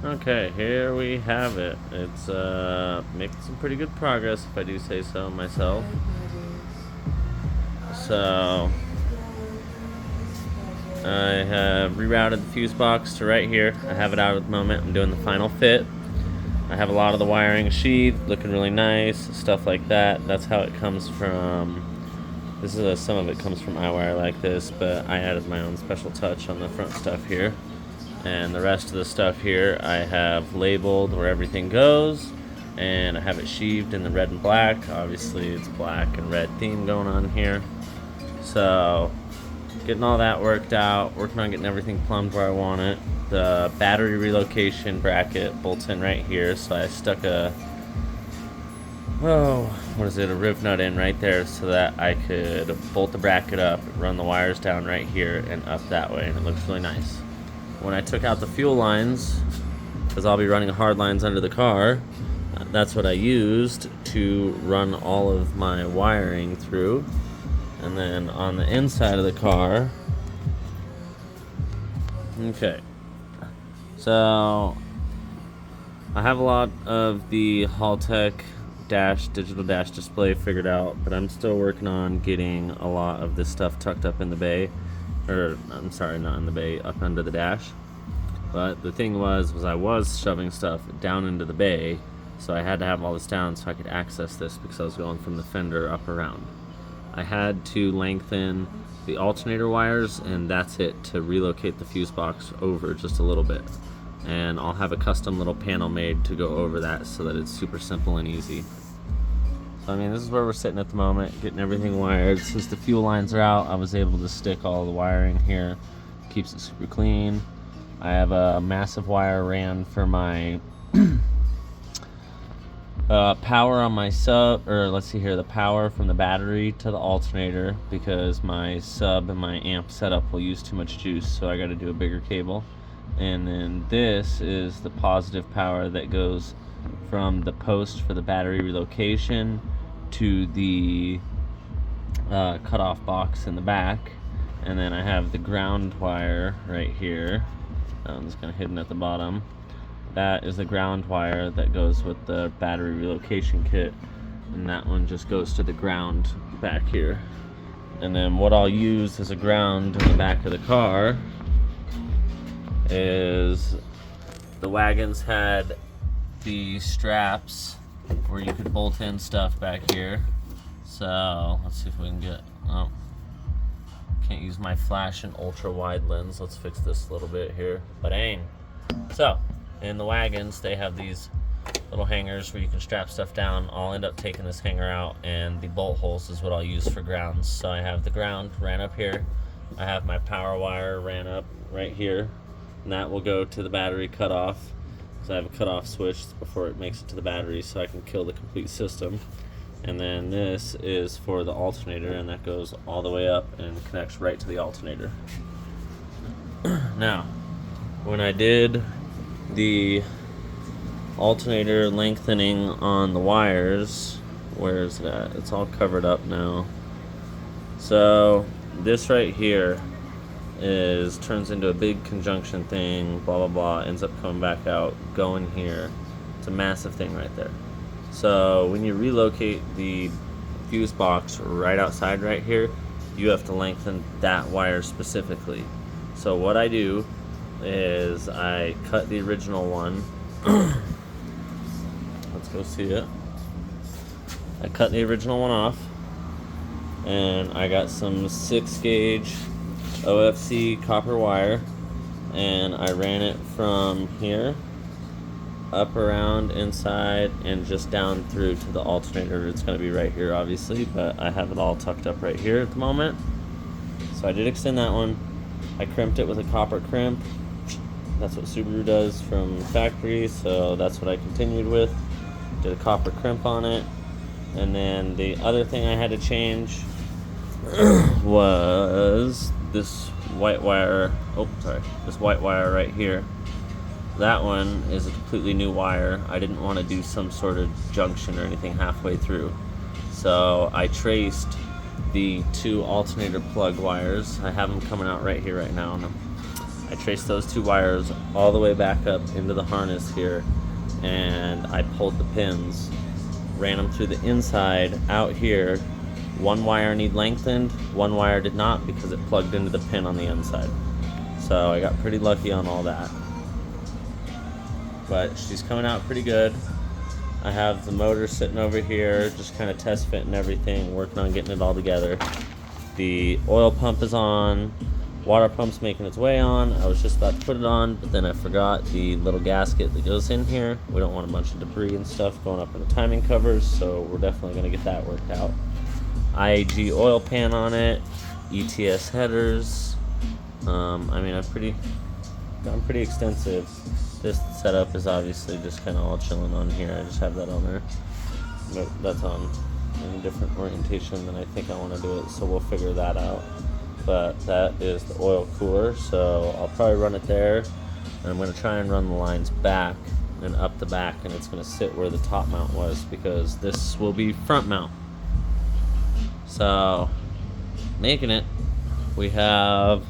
Okay, here we have it. It's making some pretty good progress, if I do say so myself. So I have rerouted the fuse box to right here. I have it out at the moment. I'm doing the final fit. I have a lot of the wiring sheathed, looking really nice, stuff like that. That's how it comes from. Some of it comes from iwire like this, but I added my own special touch on the front stuff here. And the rest of the stuff here I have labeled where everything goes, and I have it sheathed in the red and black. Obviously it's black and red theme going on here. So getting all that worked out, working on getting everything plumbed where I want it. The battery relocation bracket bolts in right here, so I stuck a riv nut in right there so that I could bolt the bracket up, run the wires down right here and up that way, and it looks really nice. When I took out the fuel lines, because I'll be running hard lines under the car, that's what I used to run all of my wiring through. And then on the inside of the car, okay, so I have a lot of the Haltech digital dash display figured out, but I'm still working on getting a lot of this stuff tucked up in the bay. Or, I'm sorry, not in the bay, up under the dash. But the thing was I was shoving stuff down into the bay, so I had to have all this down so I could access this because I was going from the fender up around. I had to lengthen the alternator wires, and that's it, to relocate the fuse box over just a little bit. And I'll have a custom little panel made to go over that so that it's super simple and easy. So, I mean, this is where we're sitting at the moment, getting everything wired. Since the fuel lines are out, I was able to stick all the wiring here. Keeps it super clean. I have a massive wire ran for my power on my sub, or let's see here, the power from the battery to the alternator, because my sub and my amp setup will use too much juice, so I got to do a bigger cable. And then this is the positive power that goes from the post for the battery relocation to the cutoff box in the back. And then I have the ground wire right here. That one's kind of hidden at the bottom. That is the ground wire that goes with the battery relocation kit, and that one just goes to the ground back here. And then what I'll use as a ground in the back of the car is the wagons had the straps where you could bolt in stuff back here. So let's see if we can get, oh, can't use my flash and ultra wide lens. Let's fix this a little bit here. Bang. So in the wagons they have these little hangers where you can strap stuff down. I'll end up taking this hanger out, and the bolt holes is what I'll use for grounds. So I have the ground ran up here, I have my power wire ran up right here, and that will go to the battery cutoff. So I have a cutoff switch before it makes it to the battery so I can kill the complete system. And then this is for the alternator, and that goes all the way up and connects right to the alternator. Now, when I did the alternator lengthening on the wires, where is it at? It's all covered up now. So this right here turns into a big conjunction thing, blah blah blah, ends up coming back out, going here. It's a massive thing right there. So when you relocate the fuse box right outside right here, you have to lengthen that wire specifically. So what I do is I cut the original one. Let's go see it. I cut the original one off, and I got some 6-gauge OFC copper wire, and I ran it from here up around inside and just down through to the alternator. It's going to be right here obviously, but I have it all tucked up right here at the moment. So I did extend that one. I crimped it with a copper crimp. That's what Subaru does from factory, so that's what I continued with. Did a copper crimp on it. And then the other thing I had to change was this white wire. This white wire right here. That one is a completely new wire. I didn't want to do some sort of junction or anything halfway through, so I traced the 2 alternator plug wires. I have them coming out right here right now, and I I traced those 2 wires all the way back up into the harness here, and I pulled the pins, ran them through the inside out here. 1 wire need lengthened, 1 wire did not because it plugged into the pin on the inside. So I got pretty lucky on all that. But she's coming out pretty good. I have the motor sitting over here, just kind of test fitting everything, working on getting it all together. The oil pump is on, water pump's making its way on. I was just about to put it on, but then I forgot the little gasket that goes in here. We don't want a bunch of debris and stuff going up in the timing covers, so we're definitely going to get that worked out. IAG oil pan on it, ETS headers. I'm pretty extensive. This setup is obviously just kind of all chilling on here. I just have that on there. But that's on in a different orientation than I think I want to do it, so we'll figure that out. But that is the oil cooler, so I'll probably run it there. And I'm going to try and run the lines back and up the back, and it's going to sit where the top mount was because this will be front mount. So, making it. We have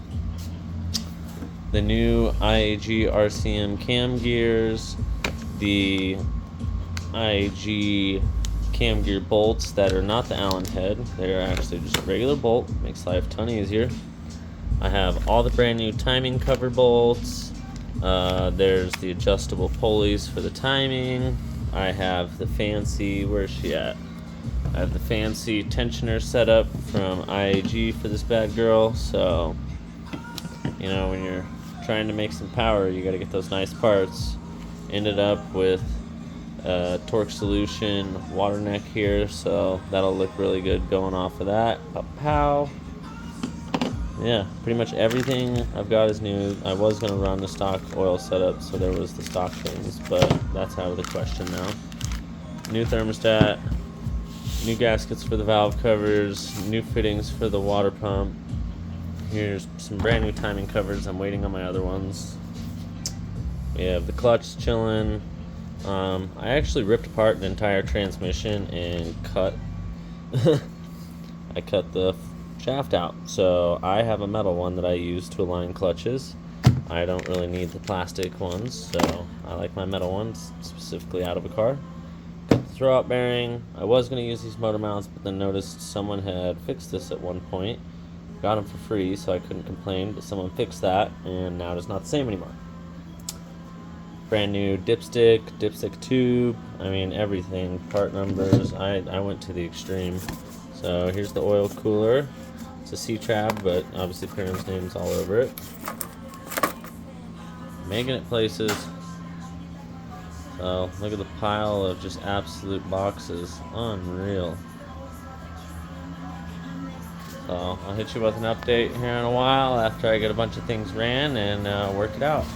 the new IAG RCM cam gears, the IAG cam gear bolts that are not the Allen head. They're actually just a regular bolt. Makes life a ton easier. I have all the brand new timing cover bolts. There's the adjustable pulleys for the timing. I have the fancy, where's she at? I have the fancy tensioner set up from IAG for this bad girl. So, you know, when you're trying to make some power, you got to get those nice parts. Ended up with a torque solution water neck here, so that'll look really good going off of that. Pow. Yeah, pretty much everything I've got is new. I was going to run the stock oil setup, so there was the stock things, but that's out of the question now. New thermostat, new gaskets for the valve covers, new fittings for the water pump. Here's some brand new timing covers. I'm waiting on my other ones. We have the clutch chilling. I actually ripped apart the entire transmission and cut I cut the shaft out. So I have a metal one that I use to align clutches. I don't really need the plastic ones, so I like my metal ones, specifically out of a car. Got the throwout bearing. I was going to use these motor mounts, but then noticed someone had fixed this at one point. Got them for free, so I couldn't complain, but someone fixed that, and now it's not the same anymore. Brand new dipstick tube, I mean everything, part numbers. I went to the extreme. So here's the oil cooler. It's a C-trap, but obviously Perrin's name's all over it. Making it places. So look at the pile of just absolute boxes. Unreal. So I'll hit you with an update here in a while after I get a bunch of things ran and work it out.